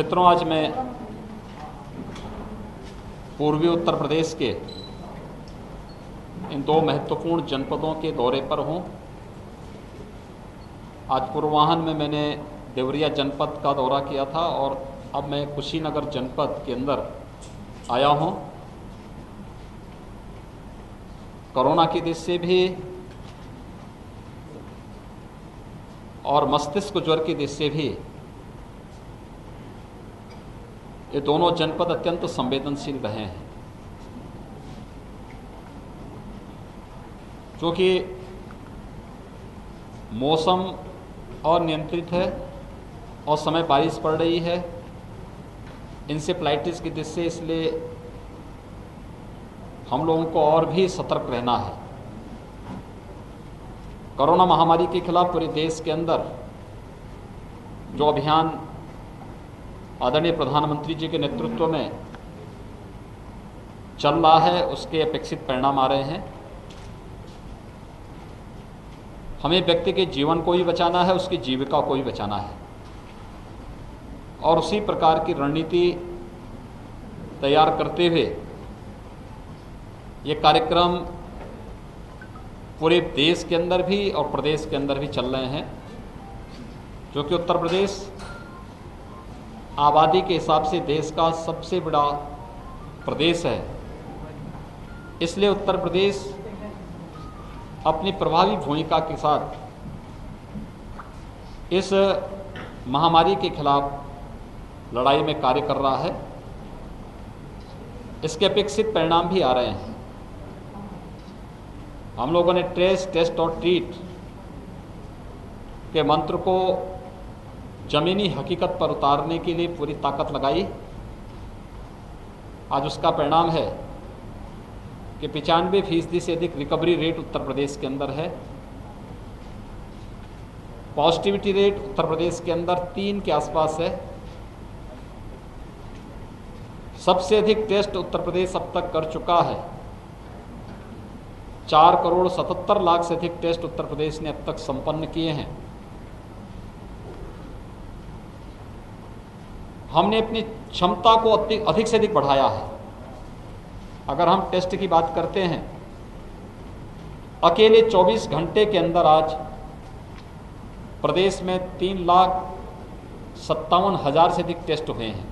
मित्रों, आज मैं पूर्वी उत्तर प्रदेश के इन दो महत्वपूर्ण जनपदों के दौरे पर हूं। आज पूर्वाह्न में मैंने देवरिया जनपद का दौरा किया था और अब मैं कुशीनगर जनपद के अंदर आया हूं। कोरोना की दृष्टि से भी और मस्तिष्क ज्वर की दृष्टि से भी ये दोनों जनपद अत्यंत संवेदनशील रहे हैं, क्योंकि मौसम अनियंत्रित है और समय बारिश पड़ रही है, इंसेफ्लाइटिस की दृष्टि से, इसलिए हम लोगों को और भी सतर्क रहना है। कोरोना महामारी के खिलाफ पूरे देश के अंदर जो अभियान आदरणीय प्रधानमंत्री जी के नेतृत्व में चल रहा है, उसके अपेक्षित परिणाम आ रहे हैं। हमें व्यक्ति के जीवन को ही बचाना है, उसकी जीविका को ही बचाना है और उसी प्रकार की रणनीति तैयार करते हुए ये कार्यक्रम पूरे देश के अंदर भी और प्रदेश के अंदर भी चल रहे हैं, जो कि उत्तर प्रदेश आबादी के हिसाब से देश का सबसे बड़ा प्रदेश है। इसलिए उत्तर प्रदेश अपनी प्रभावी भूमिका के साथ इस महामारी के खिलाफ लड़ाई में कार्य कर रहा है। इसके अपेक्षित परिणाम भी आ रहे हैं। हम लोगों ने ट्रेस, टेस्ट और ट्रीट के मंत्र को जमीनी हकीकत पर उतारने के लिए पूरी ताकत लगाई। आज उसका परिणाम है कि 95% से अधिक रिकवरी रेट उत्तर प्रदेश के अंदर है। पॉजिटिविटी रेट उत्तर प्रदेश के अंदर 3 के आसपास है। सबसे अधिक टेस्ट उत्तर प्रदेश अब तक कर चुका है। 4,77,00,000 से अधिक टेस्ट उत्तर प्रदेश ने अब तक संपन्न किए हैं। हमने अपनी क्षमता को अधिक से अधिक बढ़ाया है। अगर हम टेस्ट की बात करते हैं, अकेले 24 घंटे के अंदर आज प्रदेश में 3,57,000 से अधिक टेस्ट हुए हैं,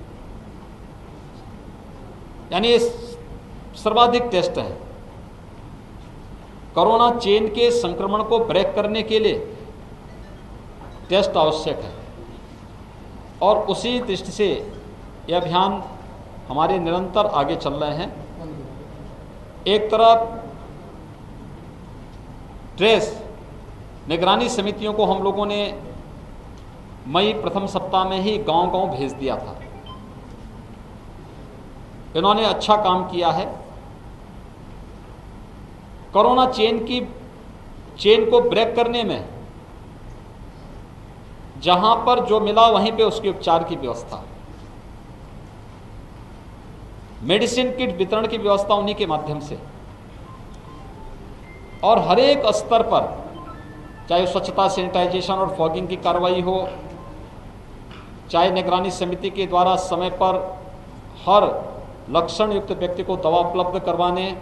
यानी ये सर्वाधिक टेस्ट है। कोरोना चेन के संक्रमण को ब्रेक करने के लिए टेस्ट आवश्यक है और उसी दृष्टि से यह अभियान हमारे निरंतर आगे चल रहे हैं। एक तरफ ट्रेस निगरानी समितियों को हम लोगों ने मई प्रथम सप्ताह में ही गांव-गांव भेज दिया था। इन्होंने अच्छा काम किया है। कोरोना चेन को ब्रेक करने में जहां पर जो मिला वहीं पे उसके उपचार की व्यवस्था, मेडिसिन किट वितरण की व्यवस्था उन्हीं के माध्यम से, और हर एक स्तर पर, चाहे स्वच्छता, सैनिटाइजेशन और फॉगिंग की कार्रवाई हो, चाहे निगरानी समिति के द्वारा समय पर हर लक्षण युक्त व्यक्ति को दवा उपलब्ध करवाने,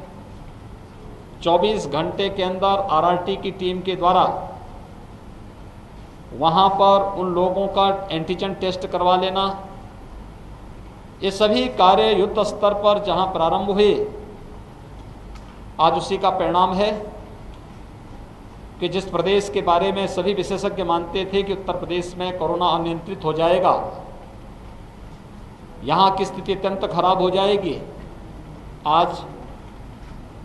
24 घंटे के अंदर आरआरटी की टीम के द्वारा वहाँ पर उन लोगों का एंटीजन टेस्ट करवा लेना, ये सभी कार्य युद्ध स्तर पर जहाँ प्रारंभ हुए, आज उसी का परिणाम है कि जिस प्रदेश के बारे में सभी विशेषज्ञ मानते थे कि उत्तर प्रदेश में कोरोना अनियंत्रित हो जाएगा, यहाँ की स्थिति अत्यंत खराब हो जाएगी, आज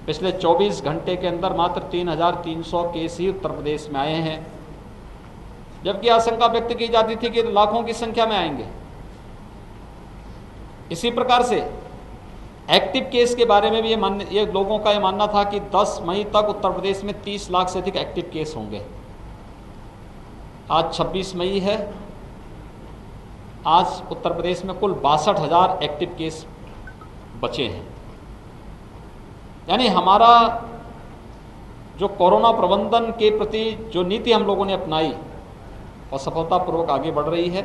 पिछले 24 घंटे के अंदर मात्र 3,300 केस ही उत्तर प्रदेश में आए हैं, जबकि आशंका व्यक्त की जाती थी कि लाखों की संख्या में आएंगे। इसी प्रकार से एक्टिव केस के बारे में भी ये लोगों का ये मानना था कि 10 मई तक उत्तर प्रदेश में 30 लाख से अधिक एक्टिव केस होंगे। आज 26 मई है। आज उत्तर प्रदेश में कुल 62,000 एक्टिव केस बचे हैं। यानी हमारा जो कोरोना प्रबंधन के प्रति जो नीति हम लोगों ने अपनाई और सफलतापूर्वक आगे बढ़ रही है,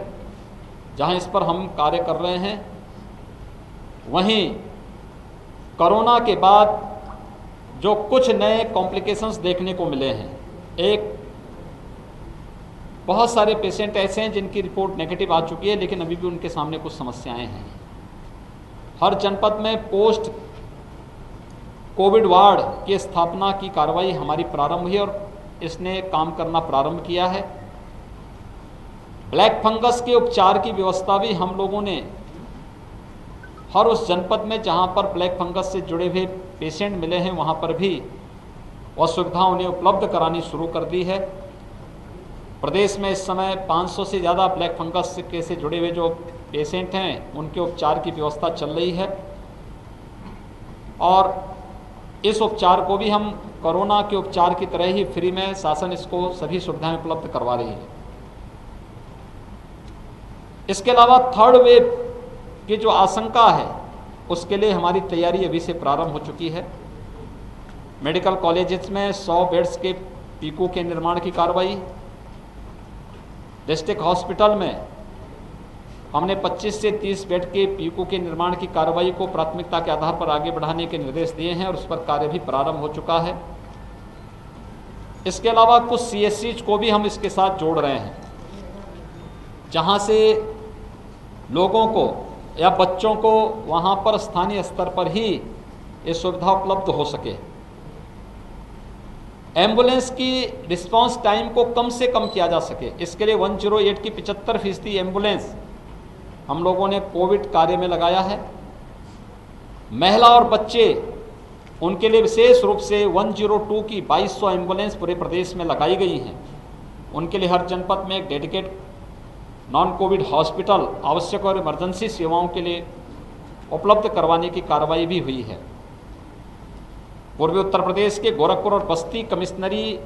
जहां इस पर हम कार्य कर रहे हैं, वहीं कोरोना के बाद जो कुछ नए कॉम्प्लिकेशंस देखने को मिले हैं, एक बहुत सारे पेशेंट ऐसे हैं जिनकी रिपोर्ट नेगेटिव आ चुकी है, लेकिन अभी भी उनके सामने कुछ समस्याएं हैं। हर जनपद में पोस्ट कोविड वार्ड की स्थापना की कार्रवाई हमारी प्रारंभ हुई और इसने काम करना प्रारंभ किया है। ब्लैक फंगस के उपचार की व्यवस्था भी हम लोगों ने हर उस जनपद में जहां पर ब्लैक फंगस से जुड़े हुए पेशेंट मिले हैं वहां पर भी वह सुविधा उन्हें उपलब्ध करानी शुरू कर दी है। प्रदेश में इस समय 500 से ज़्यादा ब्लैक फंगस से जुड़े हुए जो पेशेंट हैं उनके उपचार की व्यवस्था चल रही है और इस उपचार को भी हम कोरोना के उपचार की तरह ही फ्री में शासन इसको सभी सुविधाएं उपलब्ध करवा रही है। इसके अलावा थर्ड वेव की जो आशंका है उसके लिए हमारी तैयारी अभी से प्रारंभ हो चुकी है। मेडिकल कॉलेजेस में 100 बेड्स के पीकू के निर्माण की कार्रवाई, डिस्ट्रिक्ट हॉस्पिटल में हमने 25 से 30 बेड के पीकू के निर्माण की कार्रवाई को प्राथमिकता के आधार पर आगे बढ़ाने के निर्देश दिए हैं और उस पर कार्य भी प्रारंभ हो चुका है। इसके अलावा कुछ CSCs को भी हम इसके साथ जोड़ रहे हैं, जहां से लोगों को या बच्चों को वहां पर स्थानीय स्तर पर ही ये सुविधा उपलब्ध हो सके। एम्बुलेंस की रिस्पांस टाइम को कम से कम किया जा सके, इसके लिए 108 की 75% एम्बुलेंस हम लोगों ने कोविड कार्य में लगाया है। महिला और बच्चे उनके लिए विशेष रूप से 102 की 2200 एम्बुलेंस पूरे प्रदेश में लगाई गई हैं। उनके लिए हर जनपद में एक डेडिकेट नॉन कोविड हॉस्पिटल आवश्यक और इमरजेंसी सेवाओं के लिए उपलब्ध करवाने की कार्रवाई भी हुई है। पूर्वी उत्तर प्रदेश के गोरखपुर और बस्ती कमिश्नरी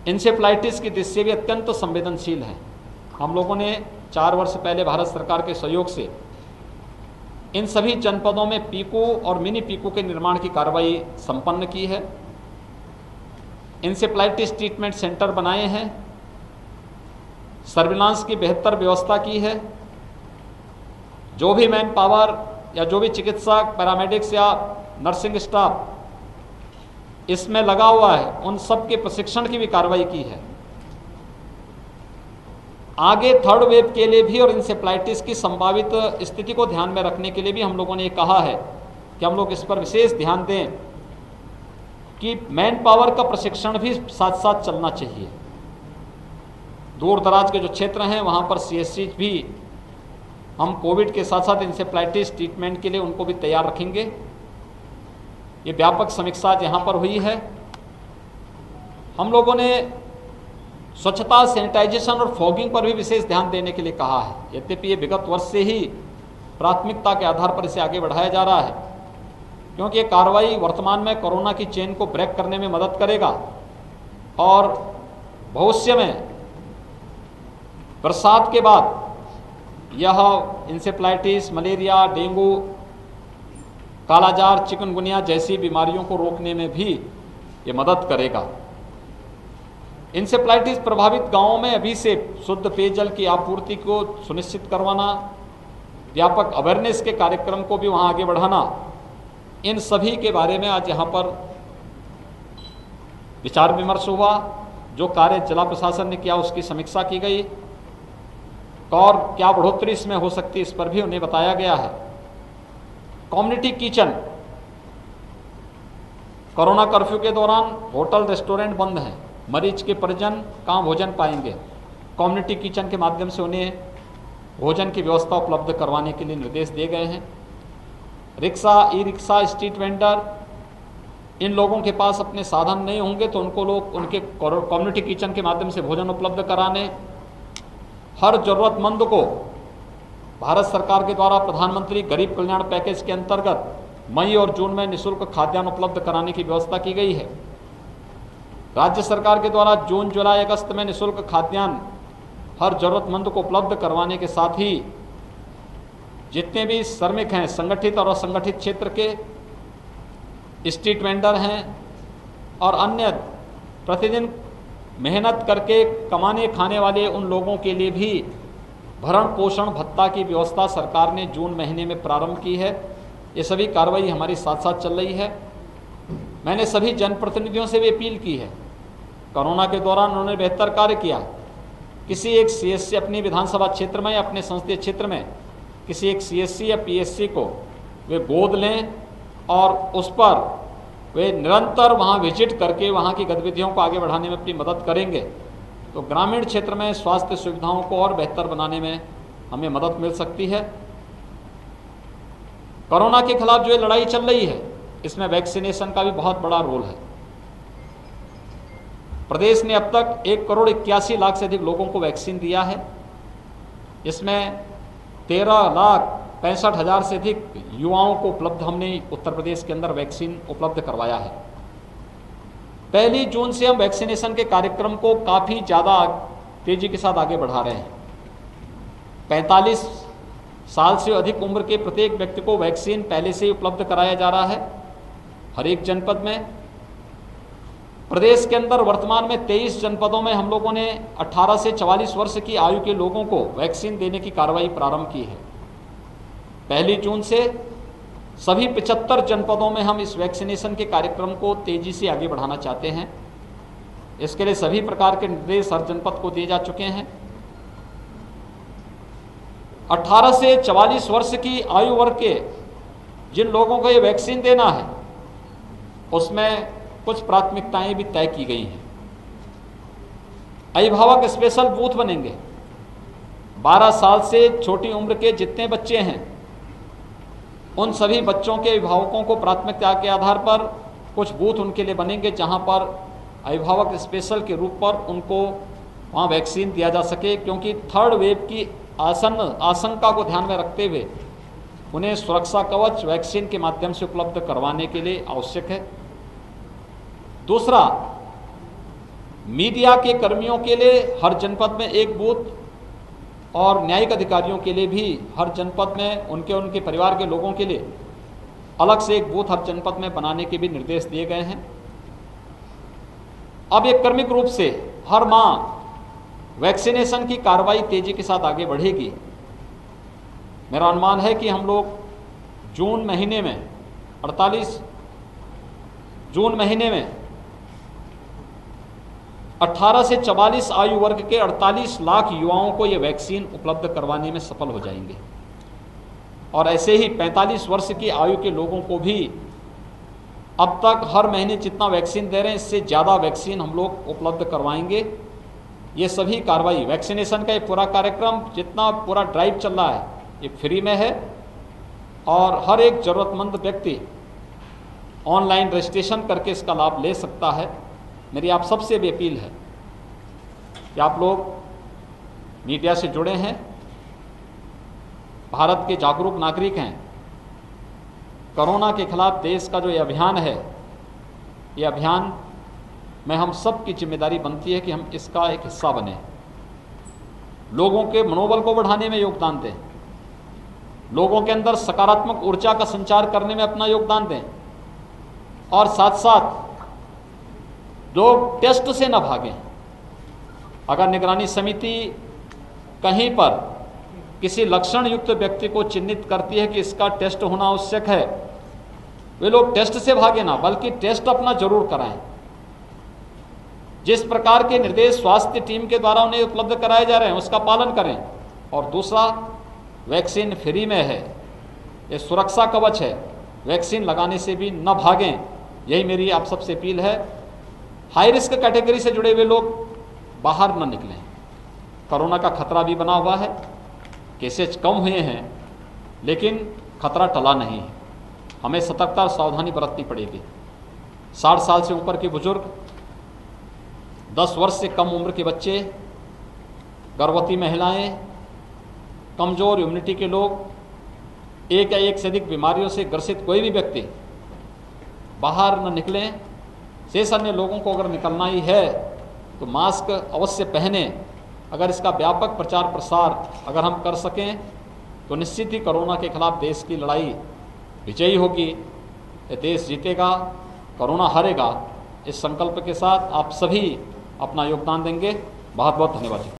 इंसेफ्लाइटिस की दृष्टि से भी अत्यंत संवेदनशील है। हम लोगों ने 4 वर्ष पहले भारत सरकार के सहयोग से इन सभी जनपदों में पीकू और मिनी पीकू के निर्माण की कार्रवाई संपन्न की है। इंसेफ्लाइटिस ट्रीटमेंट सेंटर बनाए हैं, सर्विलांस की बेहतर व्यवस्था की है। जो भी मैन पावर या जो भी चिकित्सक, पैरामेडिक्स या नर्सिंग स्टाफ इसमें लगा हुआ है उन सब के प्रशिक्षण की भी कार्रवाई की है। आगे थर्ड वेव के लिए भी और इंसेफ्लाइटिस की संभावित स्थिति को ध्यान में रखने के लिए भी हम लोगों ने कहा है कि हम लोग इस पर विशेष ध्यान दें कि मैन पावर का प्रशिक्षण भी साथ साथ चलना चाहिए। दूर दराज के जो क्षेत्र हैं वहाँ पर CSC भी हम कोविड के साथ साथ इंसेफ्लाइटिस ट्रीटमेंट के लिए उनको भी तैयार रखेंगे। ये व्यापक समीक्षा यहाँ पर हुई है। हम लोगों ने स्वच्छता, सैनिटाइजेशन और फॉगिंग पर भी विशेष ध्यान देने के लिए कहा है। यद्यपि ये विगत वर्ष से ही प्राथमिकता के आधार पर इसे आगे बढ़ाया जा रहा है, क्योंकि ये कार्रवाई वर्तमान में कोरोना की चेन को ब्रेक करने में मदद करेगा और भविष्य में बरसात के बाद यह इंसेफ्लाइटिस, मलेरिया, डेंगू, कालाजार, चिकनगुनिया जैसी बीमारियों को रोकने में भी ये मदद करेगा। इंसेफ्लाइटिस प्रभावित गांवों में अभी से शुद्ध पेयजल की आपूर्ति को सुनिश्चित करवाना, व्यापक अवेयरनेस के कार्यक्रम को भी वहां आगे बढ़ाना, इन सभी के बारे में आज यहाँ पर विचार विमर्श हुआ। जो कार्य जिला प्रशासन ने किया उसकी समीक्षा की गई और क्या बढ़ोतरी इसमें हो सकती है इस पर भी उन्हें बताया गया है। कम्युनिटी किचन, कोरोना कर्फ्यू के दौरान होटल रेस्टोरेंट बंद हैं, मरीज के परिजन कहाँ भोजन पाएंगे। कम्युनिटी किचन के माध्यम से उन्हें भोजन की व्यवस्था उपलब्ध करवाने के लिए निर्देश दिए गए हैं। Rickshaw, e rickshaw, street vendor, इन लोगों के पास अपने साधन नहीं होंगे तो उनको लोग उनके कम्युनिटी किचन के माध्यम से भोजन उपलब्ध कराने। हर जरूरतमंद को भारत सरकार के द्वारा प्रधानमंत्री गरीब कल्याण पैकेज के अंतर्गत मई और जून में निःशुल्क खाद्यान्न उपलब्ध कराने की व्यवस्था की गई है। राज्य सरकार के द्वारा जून, जुलाई, अगस्त में निःशुल्क खाद्यान्न हर जरूरतमंद को उपलब्ध करवाने के साथ ही जितने भी श्रमिक हैं, संगठित और असंगठित क्षेत्र के, स्ट्रीट वेंडर हैं और अन्य प्रतिदिन मेहनत करके कमाने खाने वाले उन लोगों के लिए भी भरण पोषण भत्ता की व्यवस्था सरकार ने जून महीने में प्रारंभ की है। ये सभी कार्रवाई हमारी साथ साथ चल रही है। मैंने सभी जनप्रतिनिधियों से भी अपील की है, कोरोना के दौरान उन्होंने बेहतर कार्य किया। किसी एक सीएससी अपनी विधानसभा क्षेत्र में या अपने संसदीय क्षेत्र में किसी एक सीएससी या पीएससी को वे गोद लें और उस पर वे निरंतर वहाँ विजिट करके वहाँ की गतिविधियों को आगे बढ़ाने में अपनी मदद करेंगे तो ग्रामीण क्षेत्र में स्वास्थ्य सुविधाओं को और बेहतर बनाने में हमें मदद मिल सकती है। कोरोना के खिलाफ जो ये लड़ाई चल रही है, इसमें वैक्सीनेशन का भी बहुत बड़ा रोल है। प्रदेश ने अब तक 1,81,00,000 से अधिक लोगों को वैक्सीन दिया है। इसमें 13,65,000 से अधिक युवाओं को उपलब्ध हमने उत्तर प्रदेश के अंदर वैक्सीन उपलब्ध करवाया है। 1 जून से हम वैक्सीनेशन के कार्यक्रम को काफ़ी ज़्यादा तेज़ी के साथ आगे बढ़ा रहे हैं। 45 साल से अधिक उम्र के प्रत्येक व्यक्ति को वैक्सीन पहले से ही उपलब्ध कराया जा रहा है हर एक जनपद में। प्रदेश के अंदर वर्तमान में 23 जनपदों में हम लोगों ने 18 से 44 वर्ष की आयु के लोगों को वैक्सीन देने की कार्रवाई प्रारंभ की है। 1 जून से सभी 75 जनपदों में हम इस वैक्सीनेशन के कार्यक्रम को तेजी से आगे बढ़ाना चाहते हैं। इसके लिए सभी प्रकार के निर्देश हर जनपद को दिए जा चुके हैं। 18 से 44 वर्ष की आयु वर्ग के जिन लोगों को ये वैक्सीन देना है, उसमें कुछ प्राथमिकताएं भी तय की गई हैं। अभिभावक स्पेशल बूथ बनेंगे। 12 साल से छोटी उम्र के जितने बच्चे हैं, उन सभी बच्चों के अभिभावकों को प्राथमिकता के आधार पर कुछ बूथ उनके लिए बनेंगे, जहां पर अभिभावक स्पेशल के रूप पर उनको वहां वैक्सीन दिया जा सके, क्योंकि 3rd वेव की आशंका को ध्यान में रखते हुए उन्हें सुरक्षा कवच वैक्सीन के माध्यम से उपलब्ध करवाने के लिए आवश्यक है। दूसरा, मीडिया के कर्मियों के लिए हर जनपद में एक बूथ और न्यायिक अधिकारियों के लिए भी हर जनपद में उनके परिवार के लोगों के लिए अलग से एक बूथ हर जनपद में बनाने के भी निर्देश दिए गए हैं। अब एक क्रमिक रूप से हर माह वैक्सीनेशन की कार्रवाई तेजी के साथ आगे बढ़ेगी। मेरा अनुमान है कि हम लोग जून महीने में 18 से 44 आयु वर्ग के 48 लाख युवाओं को ये वैक्सीन उपलब्ध करवाने में सफल हो जाएंगे। और ऐसे ही 45 वर्ष की आयु के लोगों को भी अब तक हर महीने जितना वैक्सीन दे रहे हैं, इससे ज़्यादा वैक्सीन हम लोग उपलब्ध करवाएंगे। ये सभी कार्रवाई, वैक्सीनेशन का ये पूरा कार्यक्रम, जितना पूरा ड्राइव चल रहा है, ये फ्री में है और हर एक ज़रूरतमंद व्यक्ति ऑनलाइन रजिस्ट्रेशन करके इसका लाभ ले सकता है। मेरी आप सबसे भी अपील है कि आप लोग मीडिया से जुड़े हैं, भारत के जागरूक नागरिक हैं। कोरोना के खिलाफ देश का जो ये अभियान है, ये अभियान में हम सब की जिम्मेदारी बनती है कि हम इसका एक हिस्सा बने, लोगों के मनोबल को बढ़ाने में योगदान दें, लोगों के अंदर सकारात्मक ऊर्जा का संचार करने में अपना योगदान दें और साथ साथ लोग टेस्ट से न भागें। अगर निगरानी समिति कहीं पर किसी लक्षण युक्त व्यक्ति को चिन्हित करती है कि इसका टेस्ट होना आवश्यक है, वे लोग टेस्ट से भागे ना, बल्कि टेस्ट अपना जरूर कराएं। जिस प्रकार के निर्देश स्वास्थ्य टीम के द्वारा उन्हें उपलब्ध कराए जा रहे हैं, उसका पालन करें। और दूसरा, वैक्सीन फ्री में है, ये सुरक्षा कवच है, वैक्सीन लगाने से भी न भागें। यही मेरी आप सबसे अपील है। हाई रिस्क कैटेगरी से जुड़े हुए लोग बाहर न निकलें। कोरोना का खतरा भी बना हुआ है, केसेज कम हुए हैं, लेकिन खतरा टला नहीं है। हमें सतर्कता और सावधानी बरतनी पड़ेगी। 60 साल से ऊपर के बुजुर्ग, 10 वर्ष से कम उम्र के बच्चे, गर्भवती महिलाएं, कमज़ोर इम्यूनिटी के लोग, एक या एक से अधिक बीमारियों से ग्रसित कोई भी व्यक्ति बाहर न निकलें। शेष अन्य लोगों को अगर निकलना ही है तो मास्क अवश्य पहने। अगर इसका व्यापक प्रचार प्रसार अगर हम कर सकें तो निश्चित ही कोरोना के खिलाफ देश की लड़ाई विजयी होगी। ये देश जीतेगा, कोरोना हारेगा। इस संकल्प के साथ आप सभी अपना योगदान देंगे। बहुत बहुत धन्यवाद।